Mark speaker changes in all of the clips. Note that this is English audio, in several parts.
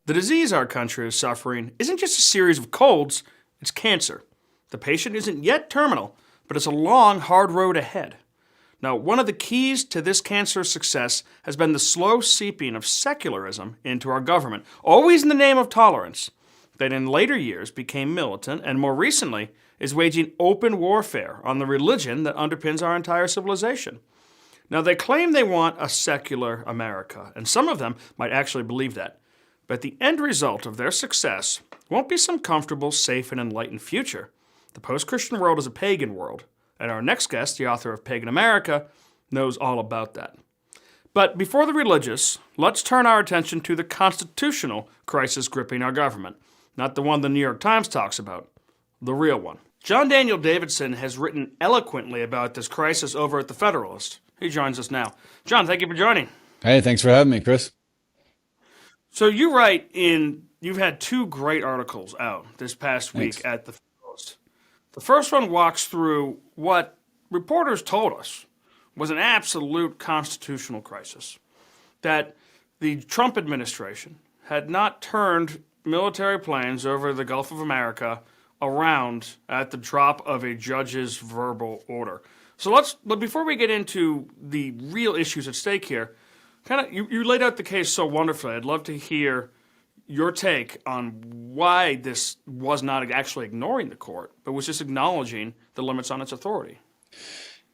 Speaker 1: The disease our country is suffering isn't just a series of colds, it's cancer. The patient isn't yet terminal, but it's a long, hard road ahead. Now, one of the keys to this cancer's success has been the slow seeping of secularism into our government, always in the name of tolerance, that in later years became militant and more recently is waging open warfare on the religion that underpins our entire civilization. Now, they claim they want a secular America, and some of them might actually believe that. But the end result of their success won't be some comfortable, safe, and enlightened future. The post-Christian world is a pagan world, and our next guest, the author of Pagan America, knows all about that. But before the religious, let's turn our attention to the constitutional crisis gripping our government. Not the one the New York Times talks about, the real one. John Daniel Davidson has written eloquently about this crisis over at the Federalist. He joins us now. John, thank you for joining.
Speaker 2: Hey, thanks for having me, Chris.
Speaker 1: So you've had two great articles out this past week
Speaker 2: Thanks.
Speaker 1: at the Federalist. The first one walks through what reporters told us was an absolute constitutional crisis, that the Trump administration had not turned military planes over the Gulf of America around at the drop of a judge's verbal order. So but before we get into the real issues at stake here, you laid out the case so wonderfully. I'd love to hear your take on why this was not actually ignoring the court, but was just acknowledging the limits on its authority.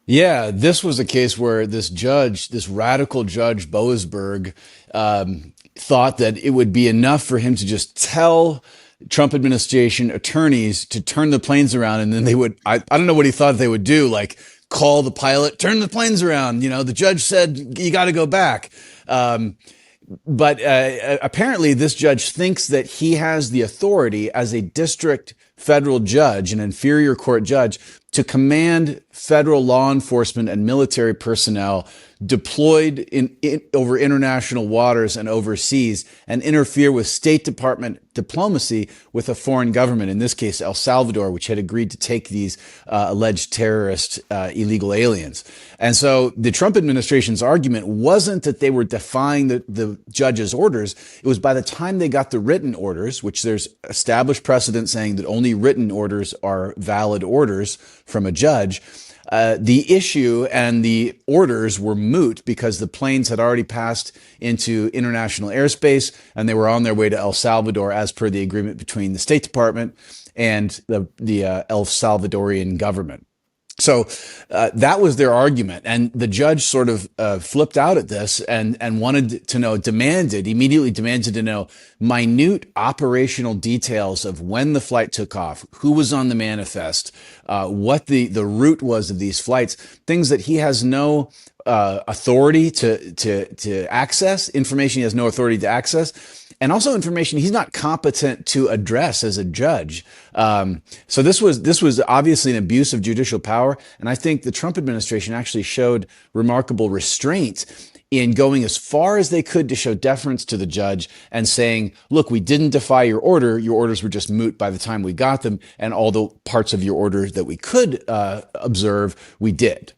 Speaker 2: Yeah, this was a case where this judge, this radical judge, Boasberg, thought that it would be enough for him to just tell Trump administration attorneys to turn the planes around, and then they would, I don't know what he thought they would do, like call the pilot, turn the planes around. The judge said, you got to go back. But apparently this judge thinks that he has the authority as a district federal judge, an inferior court judge, to command federal law enforcement and military personnel deployed over international waters and overseas and interfere with State Department diplomacy with a foreign government, in this case, El Salvador, which had agreed to take these alleged terrorist illegal aliens. And so the Trump administration's argument wasn't that they were defying the judge's orders. It was by the time they got the written orders, which there's established precedent saying that only written orders are valid orders from a judge, the issue and the orders were moot because the planes had already passed into international airspace and they were on their way to El Salvador as per the agreement between the State Department and the El Salvadorian government. So that was their argument. And the judge sort of flipped out at this and wanted to know, immediately demanded to know minute operational details of when the flight took off, who was on the manifest, what the route was of these flights, things that he has no authority to access, information he has no authority to access, and also information he's not competent to address as a judge. So this was obviously an abuse of judicial power, and I think the Trump administration actually showed remarkable restraint in going as far as they could to show deference to the judge and saying, look, we didn't defy your order. Your orders were just moot by the time we got them, and all the parts of your order that we could observe, we did.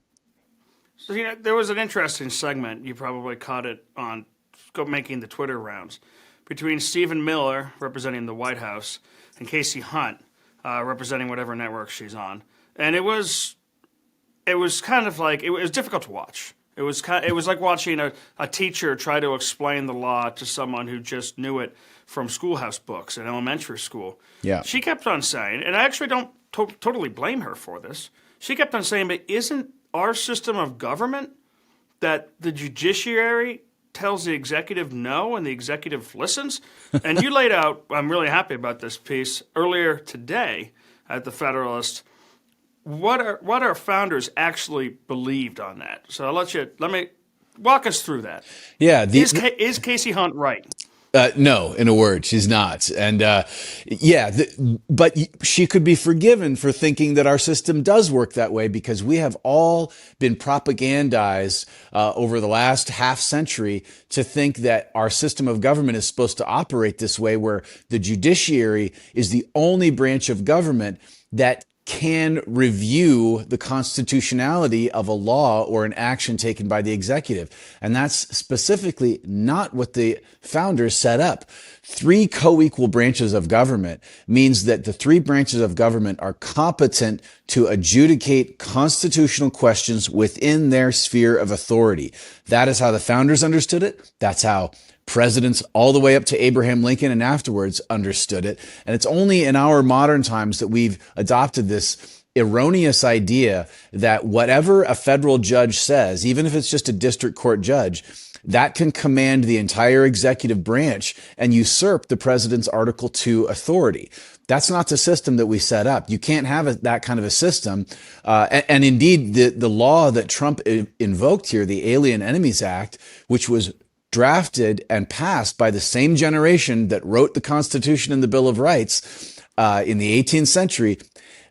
Speaker 1: So, there was an interesting segment, you probably caught it on making the Twitter rounds, between Stephen Miller, representing the White House, and Casey Hunt, representing whatever network she's on. And it was kind of like, it was difficult to watch. It was like watching a teacher try to explain the law to someone who just knew it from schoolhouse books in elementary school.
Speaker 2: Yeah.
Speaker 1: She kept on saying, and I actually don't totally blame her for this, she kept on saying, but isn't our system of government that the judiciary tells the executive no and the executive listens? And you laid out, I'm really happy about this piece, earlier today at the Federalist, what our founders actually believed on that. So let me walk us through that.
Speaker 2: Yeah.
Speaker 1: Is Casey Hunt right?
Speaker 2: No, in a word, she's not. And but she could be forgiven for thinking that our system does work that way, because we have all been propagandized over the last half century to think that our system of government is supposed to operate this way, where the judiciary is the only branch of government that can review the constitutionality of a law or an action taken by the executive. And that's specifically not what the founders set up. Three co-equal branches of government means that the three branches of government are competent to adjudicate constitutional questions within their sphere of authority. That is how the founders understood it. That's how presidents all the way up to Abraham Lincoln and afterwards understood it. And it's only in our modern times that we've adopted this erroneous idea that whatever a federal judge says, even if it's just a district court judge, that can command the entire executive branch and usurp the president's Article 2 authority. That's not the system that we set up. You can't have that kind of a system. And indeed, the law that Trump invoked here, the Alien Enemies Act, which was drafted and passed by the same generation that wrote the Constitution and the Bill of Rights in the 18th century,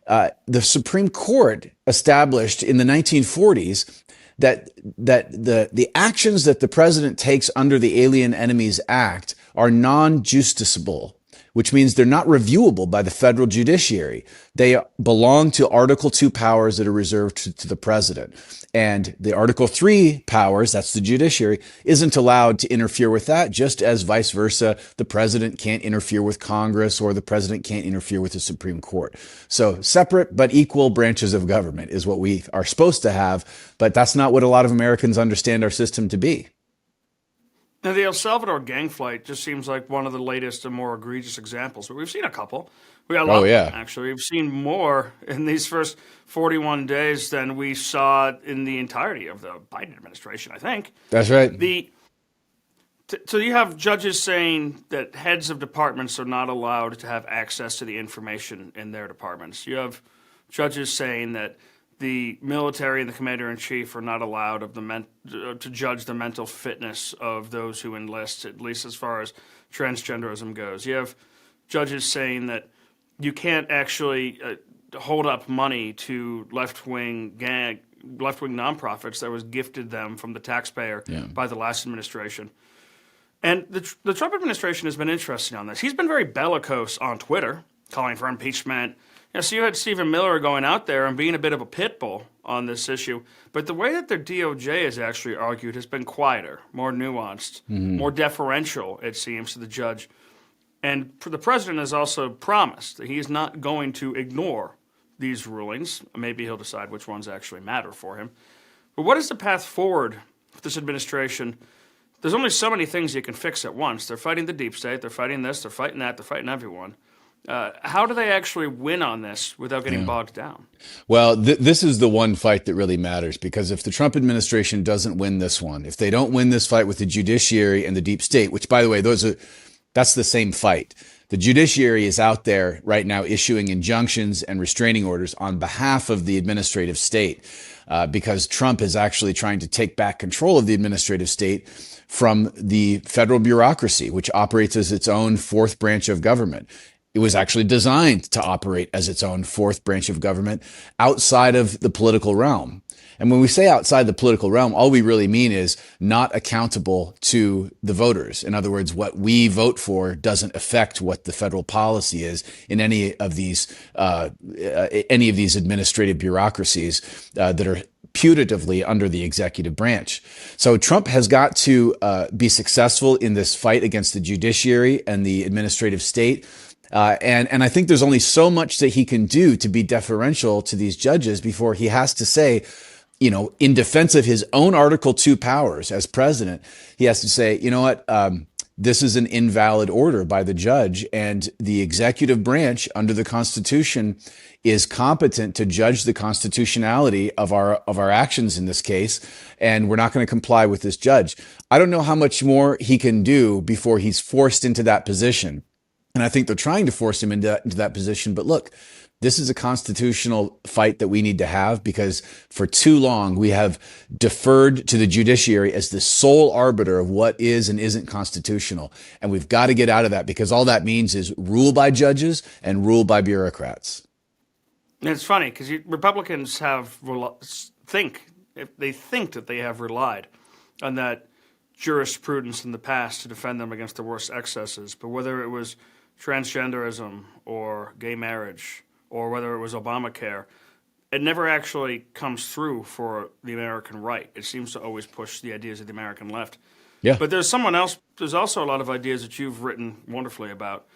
Speaker 2: the Supreme Court established in the 1940s that the actions that the president takes under the Alien Enemies Act are non-justiciable, which means they're not reviewable by the federal judiciary. They belong to Article 2 powers that are reserved to the president. And the Article 3 powers, that's the judiciary, isn't allowed to interfere with that, just as vice versa. The president can't interfere with Congress or the president can't interfere with the Supreme Court. So separate but equal branches of government is what we are supposed to have, but that's not what a lot of Americans understand our system to be.
Speaker 1: Now, the El Salvador gang fight just seems like one of the latest and more egregious examples, but we've seen a couple. We got a lot, actually. We've seen more in these first 41 days than we saw in the entirety of the Biden administration, I think.
Speaker 2: That's right.
Speaker 1: So you have judges saying that heads of departments are not allowed to have access to the information in their departments. You have judges saying that the military and the commander-in-chief are not allowed to judge the mental fitness of those who enlist, at least as far as transgenderism goes. You have judges saying that you can't actually hold up money to left-wing nonprofits that was gifted them from the taxpayer by the last administration. And the Trump administration has been interesting on this. He's been very bellicose on Twitter, calling for impeachment. So you had Stephen Miller going out there and being a bit of a pit bull on this issue. But the way that their DOJ has actually argued has been quieter, more nuanced, more deferential, it seems, to the judge. And the president has also promised that he's not going to ignore these rulings. Maybe he'll decide which ones actually matter for him. But what is the path forward for this administration? There's only so many things you can fix at once. They're fighting the deep state, they're fighting this, they're fighting that, they're fighting everyone. How do they actually win on this without getting bogged down?
Speaker 2: Well, this is the one fight that really matters, because if the Trump administration doesn't win this one, if they don't win this fight with the judiciary and the deep state, which, by the way, that's the same fight. The judiciary is out there right now issuing injunctions and restraining orders on behalf of the administrative state, because Trump is actually trying to take back control of the administrative state from the federal bureaucracy, which operates as its own fourth branch of government. It was actually designed to operate as its own fourth branch of government outside of the political realm. And when we say outside the political realm, all we really mean is not accountable to the voters. In other words, what we vote for doesn't affect what the federal policy is in any of these administrative bureaucracies that are putatively under the executive branch. So Trump has got to be successful in this fight against the judiciary and the administrative state. And I think there's only so much that he can do to be deferential to these judges before he has to say, in defense of his own Article 2 powers as president, he has to say, you know what, this is an invalid order by the judge, and the executive branch under the Constitution is competent to judge the constitutionality of our actions in this case, and we're not going to comply with this judge. I don't know how much more he can do before he's forced into that position. And I think they're trying to force him into that position. But look, this is a constitutional fight that we need to have, because for too long we have deferred to the judiciary as the sole arbiter of what is and isn't constitutional. And we've got to get out of that, because all that means is rule by judges and rule by bureaucrats.
Speaker 1: And it's funny because Republicans think that they have relied on that jurisprudence in the past to defend them against the worst excesses. But whether it was transgenderism or gay marriage or whether it was Obamacare, it never actually comes through for the American right. It seems to always push the ideas of the American left.
Speaker 2: Yeah.
Speaker 1: But there's also a lot of ideas that you've written wonderfully about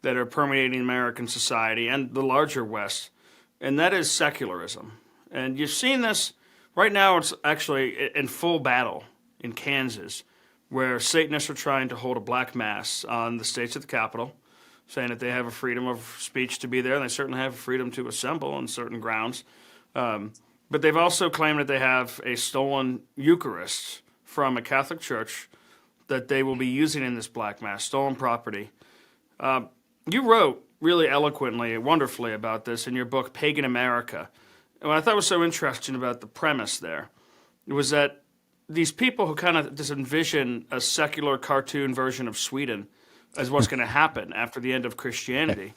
Speaker 1: that are permeating American society and the larger West, and that is secularism. And you've seen this right now. It's actually in full battle in Kansas, where Satanists are trying to hold a black mass on the states at the Capitol, saying that they have a freedom of speech to be there, and they certainly have a freedom to assemble on certain grounds. But they've also claimed that they have a stolen Eucharist from a Catholic church that they will be using in this black mass, stolen property. You wrote really eloquently, wonderfully about this in your book, Pagan America. And what I thought was so interesting about the premise there was that these people who kind of just envision a secular cartoon version of Sweden as what's going to happen after the end of Christianity.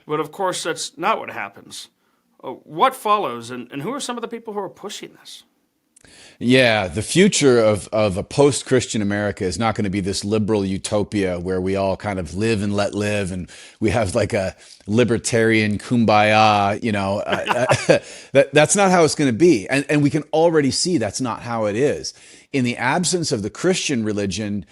Speaker 1: But of course, that's not what happens. What follows, and who are some of the people who are pushing this?
Speaker 2: Yeah, the future of a post-Christian America is not going to be this liberal utopia where we all kind of live and let live, and we have like a libertarian kumbaya, that's not how it's going to be. And we can already see that's not how it is. In the absence of the Christian religion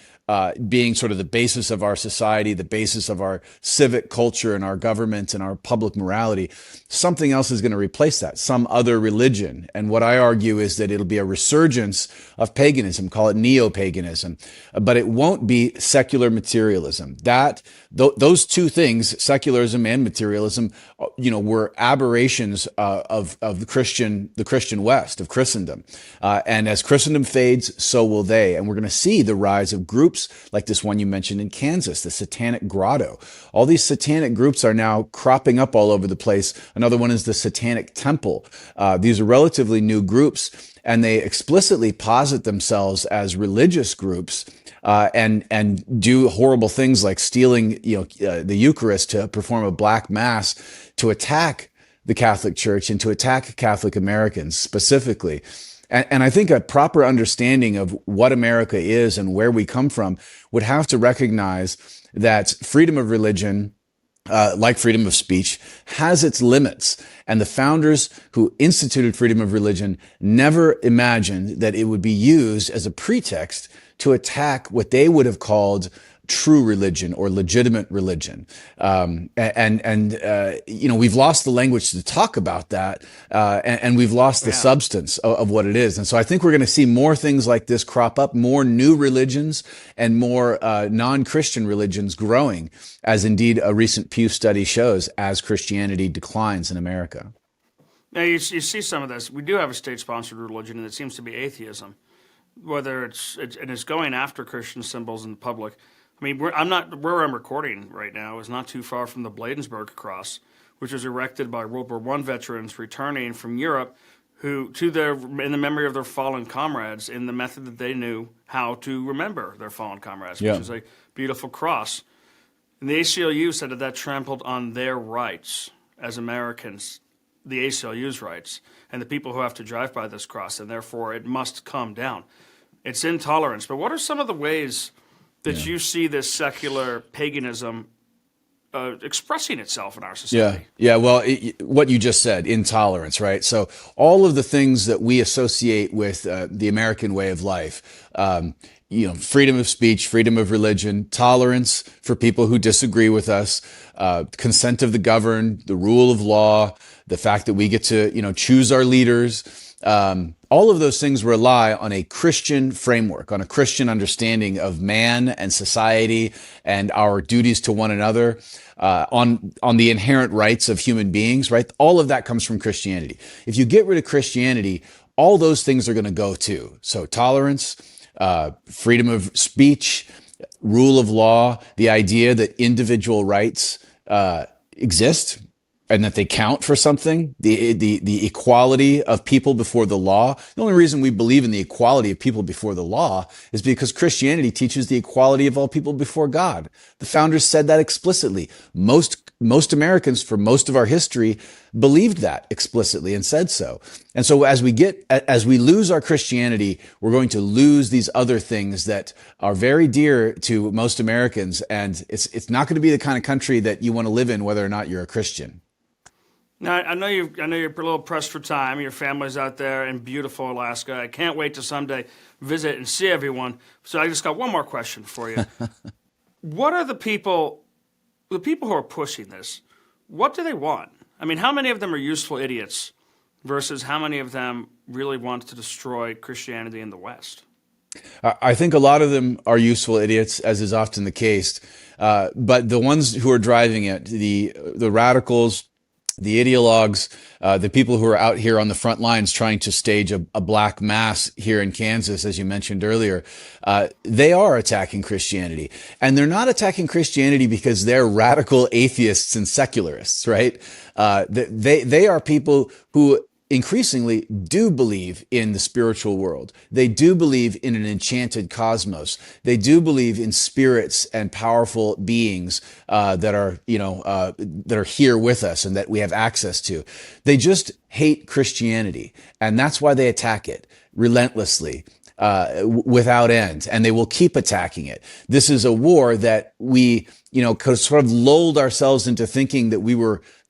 Speaker 2: being sort of the basis of our society, the basis of our civic culture and our government and our public morality, something else is going to replace that, some other religion. And what I argue is that it'll be a resurgence of paganism, call it neo-paganism, but it won't be secular materialism. Those two things, secularism and materialism, were aberrations of the Christian West, of Christendom. And as Christendom fades, so will they. And we're going to see the rise of groups like this one you mentioned in Kansas, the Satanic Grotto. All these satanic groups are now cropping up all over the place. Another one is the Satanic Temple. These are relatively new groups, and they explicitly posit themselves as religious groups and do horrible things like stealing the Eucharist to perform a black mass to attack the Catholic Church and to attack Catholic Americans specifically. And I think a proper understanding of what America is and where we come from would have to recognize that freedom of religion, like freedom of speech, has its limits. And the founders who instituted freedom of religion never imagined that it would be used as a pretext to attack what they would have called true religion or legitimate religion. We've lost the language to talk about that, and we've lost the substance of what it is. And so I think we're going to see more things like this crop up, more new religions and more non-Christian religions growing, as indeed a recent Pew study shows, as Christianity declines in America.
Speaker 1: Now, you see some of this. We do have a state-sponsored religion, and it seems to be atheism, whether it's going after Christian symbols in public. I mean, where I'm recording right now is not too far from the Bladensburg Cross, which was erected by World War I veterans returning from Europe, in the memory of their fallen comrades, in the method that they knew how to remember their fallen comrades, which is a beautiful cross. And the ACLU said that trampled on their rights as Americans, the ACLU's rights, and the people who have to drive by this cross, and therefore it must come down. It's intolerance. But what are some of the ways that you see this secular paganism expressing itself in our society?
Speaker 2: Yeah. Well, what you just said, intolerance, right? So all of the things that we associate with the American way of life, freedom of speech, freedom of religion, tolerance for people who disagree with us, consent of the governed, the rule of law, the fact that we get to, choose our leaders. All of those things rely on a Christian framework, on a Christian understanding of man and society and our duties to one another, on the inherent rights of human beings, right? All of that comes from Christianity. If you get rid of Christianity, all those things are going to go too. So tolerance, freedom of speech, rule of law, the idea that individual rights exist and that they count for something, the equality of people before the law. The only reason we believe in the equality of people before the law is because Christianity teaches the equality of all people before God. The founders said that explicitly. Most Americans for most of our history believed that explicitly and said so. And so as we lose our Christianity, we're going to lose these other things that are very dear to most Americans. And it's not going to be the kind of country that you want to live in, whether or not you're a Christian.
Speaker 1: Now, I know you're a little pressed for time. Your family's out there in beautiful Alaska. I can't wait to someday visit and see everyone. So I just got one more question for you. What are the people who are pushing this? What do they want? I mean, how many of them are useful idiots versus how many of them really want to destroy Christianity in the West?
Speaker 2: I think a lot of them are useful idiots, as is often the case. But the ones who are driving it, the radicals, the ideologues, the people who are out here on the front lines trying to stage a black mass here in Kansas, as you mentioned earlier, they are attacking Christianity. And they're not attacking Christianity because they're radical atheists and secularists, right? They are people who increasingly do believe in the spiritual world. They do believe in an enchanted cosmos. They do believe in spirits and powerful beings that are here with us and that we have access to. They just hate Christianity, and that's why they attack it relentlessly. Without end, and they will keep attacking it. This is a war that we, sort of lulled ourselves into thinking that we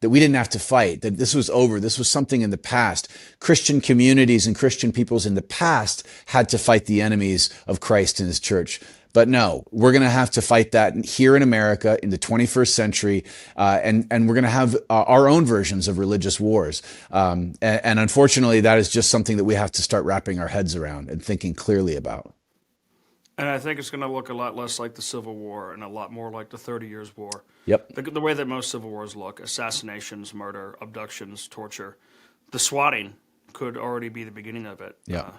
Speaker 2: didn't have to fight, that this was over. This was something in the past. Christian communities and Christian peoples in the past had to fight the enemies of Christ and his church. But no, we're going to have to fight that here in America in the 21st century, and we're going to have our own versions of religious wars. And unfortunately, that is just something that we have to start wrapping our heads around and thinking clearly about.
Speaker 1: And I think it's going to look a lot less like the Civil War and a lot more like the 30 Years' War.
Speaker 2: Yep.
Speaker 1: The way that most civil wars look: assassinations, murder, abductions, torture. The swatting could already be the beginning of it.
Speaker 2: Yeah.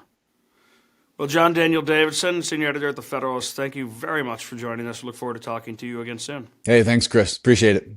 Speaker 1: Well, John Daniel Davidson, senior editor at the Federalist, thank you very much for joining us. Look forward to talking to you again soon.
Speaker 2: Hey, thanks, Chris. Appreciate it.